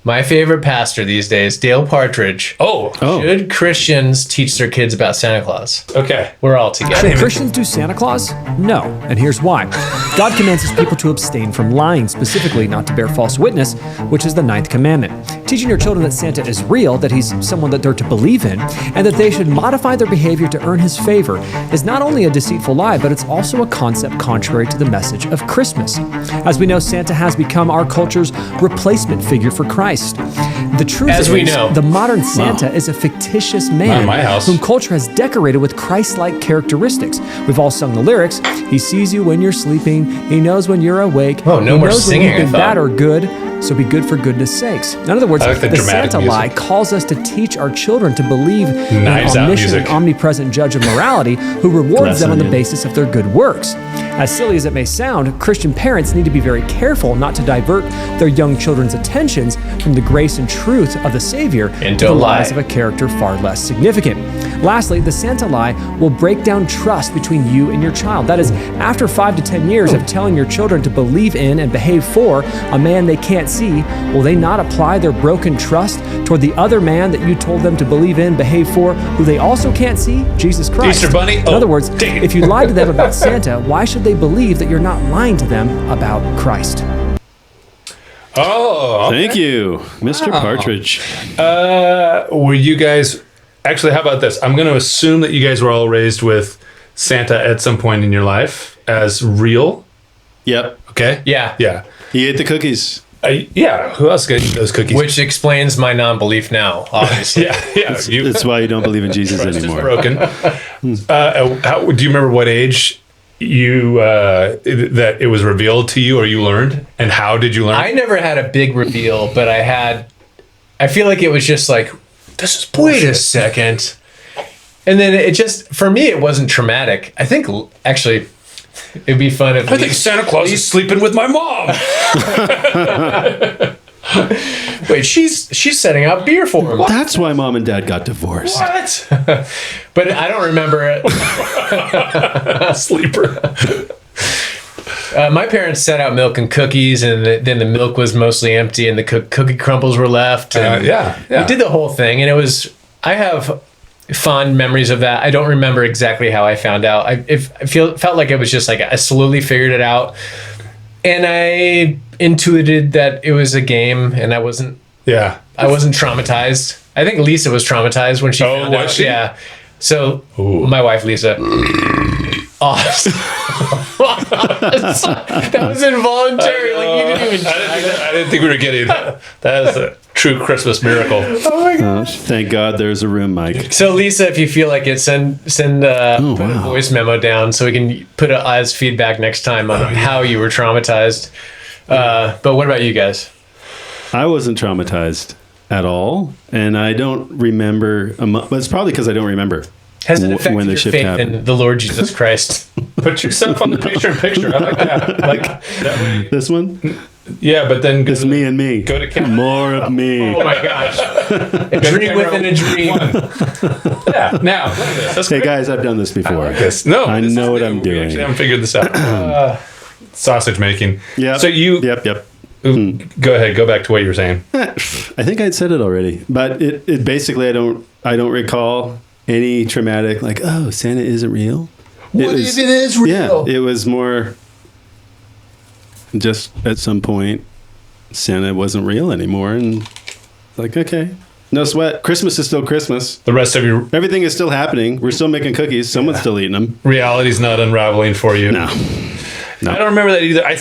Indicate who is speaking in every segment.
Speaker 1: My favorite pastor these days, Dale Partridge.
Speaker 2: Oh.
Speaker 1: Should Christians teach their kids about Santa Claus?
Speaker 2: Okay.
Speaker 1: We're all together.
Speaker 3: Should Christians do Santa Claus? No, and here's why. God commands his people to abstain from lying, specifically not to bear false witness, which is the 9th commandment. Teaching your children that Santa is real, that he's someone that they're to believe in, and that they should modify their behavior to earn his favor is not only a deceitful lie, but it's also a concept contrary to the message of Christmas. As we know, Santa has become our culture's replacement figure for Christ. The truth
Speaker 1: As
Speaker 3: is,
Speaker 1: we know.
Speaker 3: the modern Santa is a fictitious man
Speaker 2: Not in my house.
Speaker 3: whom culture has decorated with Christ-like characteristics. We've all sung the lyrics. He sees you when you're sleeping. He knows when you're awake.
Speaker 1: Oh, no
Speaker 3: he
Speaker 1: more
Speaker 3: knows
Speaker 1: singing,
Speaker 3: when you've
Speaker 1: I
Speaker 3: been
Speaker 1: thought.
Speaker 3: bad or good. So be good for goodness sakes. In other words,
Speaker 2: I like the
Speaker 3: the
Speaker 2: dramatic
Speaker 3: Santa
Speaker 2: music.
Speaker 3: lie calls us to teach our children to believe in
Speaker 2: Knives
Speaker 3: an
Speaker 2: Out
Speaker 3: omniscient
Speaker 2: music.
Speaker 3: and omnipresent judge of morality who rewards them on the
Speaker 4: Onion.
Speaker 3: basis of their good works. As silly as it may sound, Christian parents need to be very careful not to divert their young children's attentions from the grace and truth of the Savior
Speaker 1: Into
Speaker 3: to
Speaker 1: a
Speaker 3: the
Speaker 1: lie.
Speaker 3: lies of a character far less significant. Lastly, the Santa lie will break down trust between you and your child. That is, after 5 to 10 years of telling your children to believe in and behave for a man they can't see, will they not apply their broken trust toward the other man that you told them to believe in, behave for, who they also can't see? Jesus Christ.
Speaker 2: Easter Bunny?
Speaker 3: In
Speaker 2: Oh,
Speaker 3: other words,
Speaker 2: dang it.
Speaker 3: if you lied to them about Santa, why should they believe that you're not lying to them about Christ?
Speaker 2: Oh.
Speaker 4: Thank you, Mr. Partridge.
Speaker 2: Were you guys... Actually, how about this? I'm going to assume that you guys were all raised with Santa at some point in your life as real.
Speaker 4: Yep.
Speaker 2: Okay?
Speaker 1: Yeah.
Speaker 2: Yeah.
Speaker 4: He ate the cookies.
Speaker 2: Yeah. Who else got those cookies?
Speaker 1: Which explains my non-belief now, obviously.
Speaker 2: Yeah. You,
Speaker 4: That's why you don't believe in Jesus
Speaker 2: trust is
Speaker 4: anymore.
Speaker 2: broken. How, do you remember what age you that it was revealed to you or you learned? And how did you learn?
Speaker 1: I never had a big reveal, but I feel like it was just like,
Speaker 2: this is bullshit.
Speaker 1: wait a second. And then it just, for me, it wasn't traumatic. I think, actually, it'd be fun if...
Speaker 2: I think Santa Claus is sleeping with my mom.
Speaker 1: Wait, she's setting out beer for him.
Speaker 4: That's why mom and dad got divorced.
Speaker 2: What?
Speaker 1: But I don't remember it.
Speaker 2: Sleeper.
Speaker 1: My parents set out milk and cookies, and then the milk was mostly empty, and the cookie crumbles were left. And
Speaker 2: Yeah.
Speaker 1: we did the whole thing, and I have fond memories of that. I don't remember exactly how I found out. Felt like it was just like I slowly figured it out, and I intuited that it was a game, and I wasn't
Speaker 2: Yeah.
Speaker 1: traumatized. I think Lisa was traumatized when she found out.
Speaker 2: was she?
Speaker 1: Yeah. So my wife Lisa. Awesome. That was involuntary. Like you didn't even.
Speaker 2: I didn't think we were getting that. That is a true Christmas miracle.
Speaker 1: Oh my god.
Speaker 4: Thank God there's a room mic.
Speaker 1: So Lisa, if you feel like it, put a voice memo down so we can put it as feedback next time on how you were traumatized. But what about you guys?
Speaker 4: I wasn't traumatized at all, and I don't remember. But it's probably because I don't remember.
Speaker 1: Has it
Speaker 4: when
Speaker 1: affected
Speaker 4: the
Speaker 1: your
Speaker 4: shift
Speaker 1: faith
Speaker 4: happened.
Speaker 1: in the Lord Jesus Christ?
Speaker 2: Put yourself on the picture. I like that. Like that way.
Speaker 4: This one?
Speaker 2: Yeah, but then
Speaker 4: It's me and me.
Speaker 2: Go to camera.
Speaker 4: More of me.
Speaker 1: Oh my gosh. A dream within a dream.
Speaker 2: Yeah. Now look at this. That's
Speaker 4: Hey
Speaker 2: great.
Speaker 4: guys, I've done this before.
Speaker 2: This. No,
Speaker 4: I
Speaker 2: this
Speaker 4: know
Speaker 2: is
Speaker 4: what
Speaker 2: new.
Speaker 4: I'm
Speaker 2: We
Speaker 4: doing.
Speaker 2: actually haven't figured this out. Sausage making.
Speaker 4: Yep.
Speaker 2: So you
Speaker 4: Yep.
Speaker 2: go ahead. Go back to what you were saying.
Speaker 4: I think I'd said it already, but it basically I don't recall any traumatic like, oh, Santa isn't real.
Speaker 1: What if it is real?
Speaker 4: Yeah, it was more just at some point Santa wasn't real anymore, and like, okay, no sweat. Christmas is still Christmas.
Speaker 2: The rest of your
Speaker 4: Everything is still happening. We're still making cookies. Someone's still eating them.
Speaker 2: reality's not unraveling for you.
Speaker 4: No.
Speaker 2: I don't remember that either. I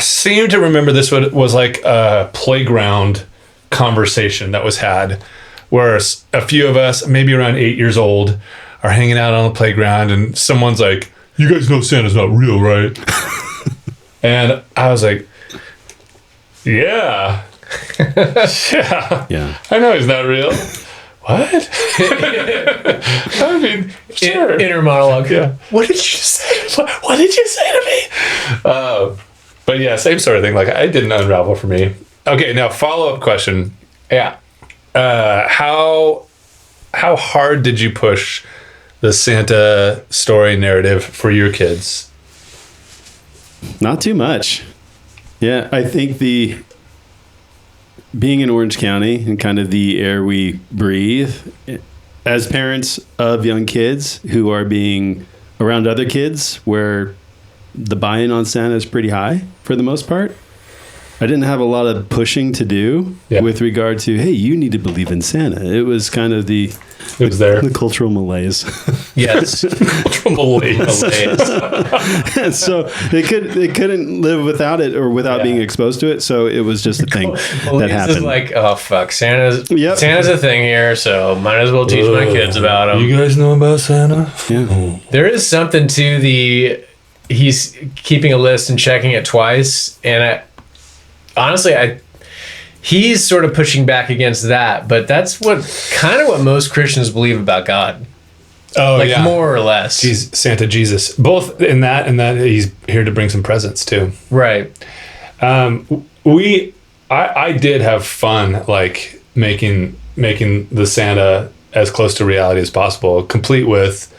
Speaker 2: seem to remember this was like a playground conversation that was had where a few of us, maybe around 8 years old, are hanging out on the playground and someone's like, you guys know Santa's not real, right? And I was like, yeah.
Speaker 4: Yeah.
Speaker 2: I know he's not real. What? I mean, sure.
Speaker 1: Inner monologue.
Speaker 2: Yeah.
Speaker 1: What did you say?
Speaker 2: What did you say to me? But yeah, same sort of thing. Like, it didn't unravel for me. Okay, now follow-up question.
Speaker 1: Yeah.
Speaker 2: How hard did you push the Santa story narrative for your kids?
Speaker 4: Not too much. Yeah, I think being in Orange County and kind of the air we breathe, as parents of young kids who are being around other kids where the buy-in on Santa is pretty high for the most part, I didn't have a lot of pushing to do with regard to, hey, you need to believe in Santa. It was kind of the cultural malaise.
Speaker 1: Yes.
Speaker 2: Cultural malaise.
Speaker 4: And so they couldn't live without it or without being exposed to it. So it was just a thing that happened.
Speaker 1: Is like, oh fuck, Santa's a thing here, so might as well teach my kids about him.
Speaker 2: You guys know about Santa?
Speaker 4: Yeah.
Speaker 1: There is something to he's keeping a list and checking it twice, and he's sort of pushing back against that, but that's what most Christians believe about God.
Speaker 2: Oh,
Speaker 1: more or less.
Speaker 2: Santa Jesus. Both in that and that he's here to bring some presents too.
Speaker 1: Right.
Speaker 2: I did have fun, like making the Santa as close to reality as possible, complete with,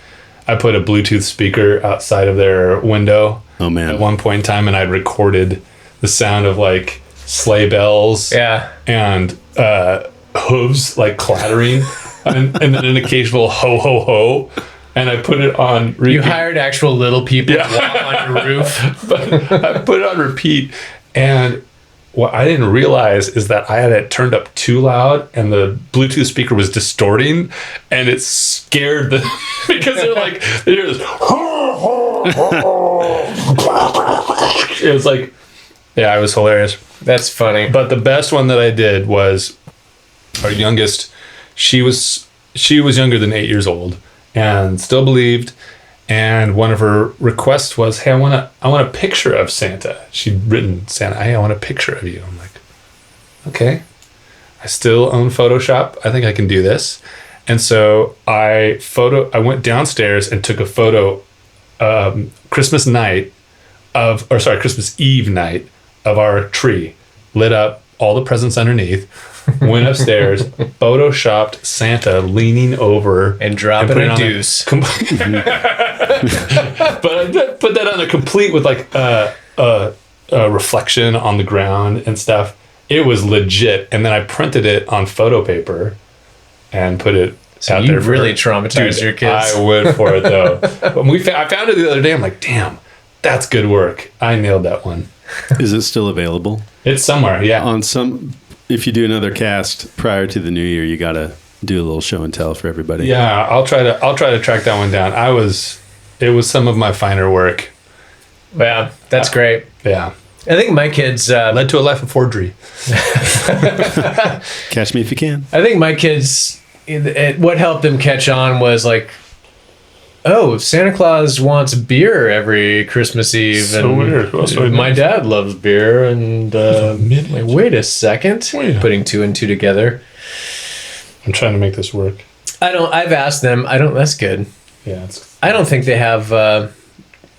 Speaker 2: I put a Bluetooth speaker outside of their window.
Speaker 4: Oh man.
Speaker 2: At one point in time, and I'd recorded the sound of like sleigh bells and hooves like clattering and then an occasional ho ho ho, and I put it on repeat.
Speaker 1: You hired actual little people to walk on your roof.
Speaker 2: But I put it on repeat, and what I didn't realize is that I had it turned up too loud and the Bluetooth speaker was distorting, and it scared the because they hear this it was like, it was hilarious.
Speaker 1: That's funny.
Speaker 2: But the best one that I did was our youngest. She was younger than 8 years old and still believed. And one of her requests was, "Hey, I want a picture of Santa." She'd written Santa, "Hey, I want a picture of you." I'm like, "Okay." I still own Photoshop. I think I can do this. And so I went downstairs and took a photo Christmas Eve night of our tree, lit up, all the presents underneath, went upstairs, photoshopped Santa leaning over
Speaker 1: and dropping a deuce.
Speaker 2: But I put that on a complete with like a reflection on the ground and stuff. It was legit. And then I printed it on photo paper and put it out there.
Speaker 1: You really traumatized your kids.
Speaker 2: I would for it though. But I found it the other day. I'm like, damn, that's good work. I nailed that one.
Speaker 4: Is it still available?
Speaker 2: It's somewhere, yeah.
Speaker 4: If you do another cast prior to the new year, you got to do a little show and tell for everybody.
Speaker 2: Yeah, I'll try to track that one down. It was some of my finer work.
Speaker 1: Yeah, that's great.
Speaker 2: Yeah.
Speaker 1: I think my kids
Speaker 2: led to a life of forgery.
Speaker 4: Catch me if you can.
Speaker 1: I think my kids, what helped them catch on was like, oh, Santa Claus wants beer every Christmas Eve.
Speaker 2: So
Speaker 1: and
Speaker 2: weird.
Speaker 1: My dad loves beer. And like, wait a second. Putting two and two together.
Speaker 2: I'm trying to make this work.
Speaker 1: I've asked them. That's good.
Speaker 2: Yeah.
Speaker 1: I don't think they have,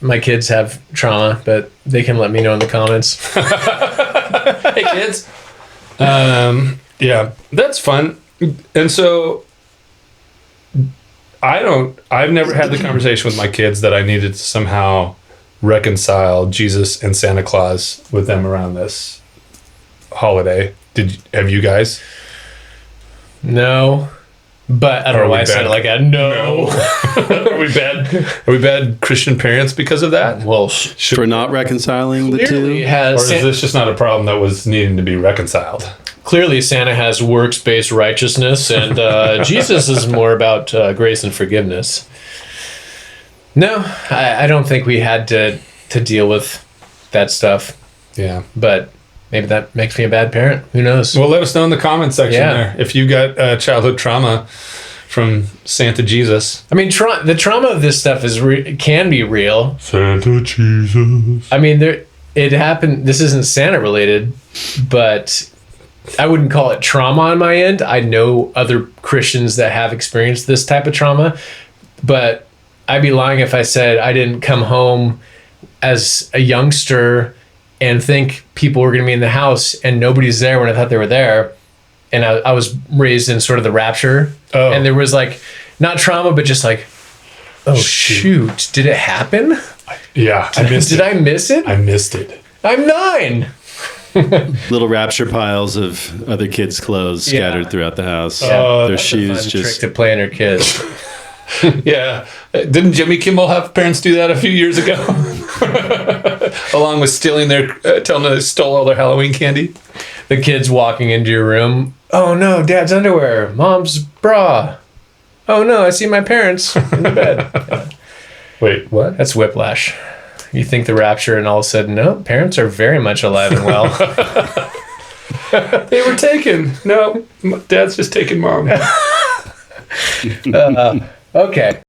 Speaker 1: my kids have trauma, but they can let me know in the comments.
Speaker 2: Hey, kids. Yeah, that's fun. And so I've never had the conversation with my kids that I needed to somehow reconcile Jesus and Santa Claus with them around this holiday. Have you guys?
Speaker 1: No, but I don't know why I said it like that. No.
Speaker 2: Are we bad Christian parents because of that?
Speaker 1: Well,
Speaker 4: for not reconciling the two?
Speaker 2: Or is this just not a problem that was needing to be reconciled?
Speaker 1: Clearly, Santa has works-based righteousness, and Jesus is more about grace and forgiveness. No, I don't think we had to deal with that stuff.
Speaker 2: Yeah.
Speaker 1: But maybe that makes me a bad parent. Who knows?
Speaker 2: Well, let us know in the comments section there if you got childhood trauma from Santa Jesus.
Speaker 1: I mean, the trauma of this stuff can be real.
Speaker 2: Santa Jesus.
Speaker 1: I mean, it happened. This isn't Santa related, but I wouldn't call it trauma on my end. I know other Christians that have experienced this type of trauma, but I'd be lying if I said I didn't come home as a youngster and think people were going to be in the house and nobody's there when I thought they were there. And I was raised in sort of the rapture. Oh. And there was like, not trauma, but just like, oh, shoot. Did it happen?
Speaker 2: Yeah.
Speaker 1: Did I miss it?
Speaker 2: I missed it.
Speaker 1: I'm 9.
Speaker 4: little rapture piles of other kids' clothes scattered throughout the house.
Speaker 1: Yeah.
Speaker 4: Their
Speaker 1: That's a
Speaker 4: shoes
Speaker 1: fun
Speaker 4: just
Speaker 1: trick to play on your kids.
Speaker 2: Yeah. Didn't Jimmy Kimmel have parents do that a few years ago? Along with stealing telling them they stole all their Halloween candy.
Speaker 1: The kids walking into your room. Oh no, Dad's underwear, Mom's bra. Oh no, I see my parents in the bed. Yeah.
Speaker 2: Wait, what?
Speaker 1: That's whiplash. You think the rapture, and all of a sudden, no, parents are very much alive and well.
Speaker 2: They were taken. No, Dad's just taking Mom.
Speaker 1: Okay.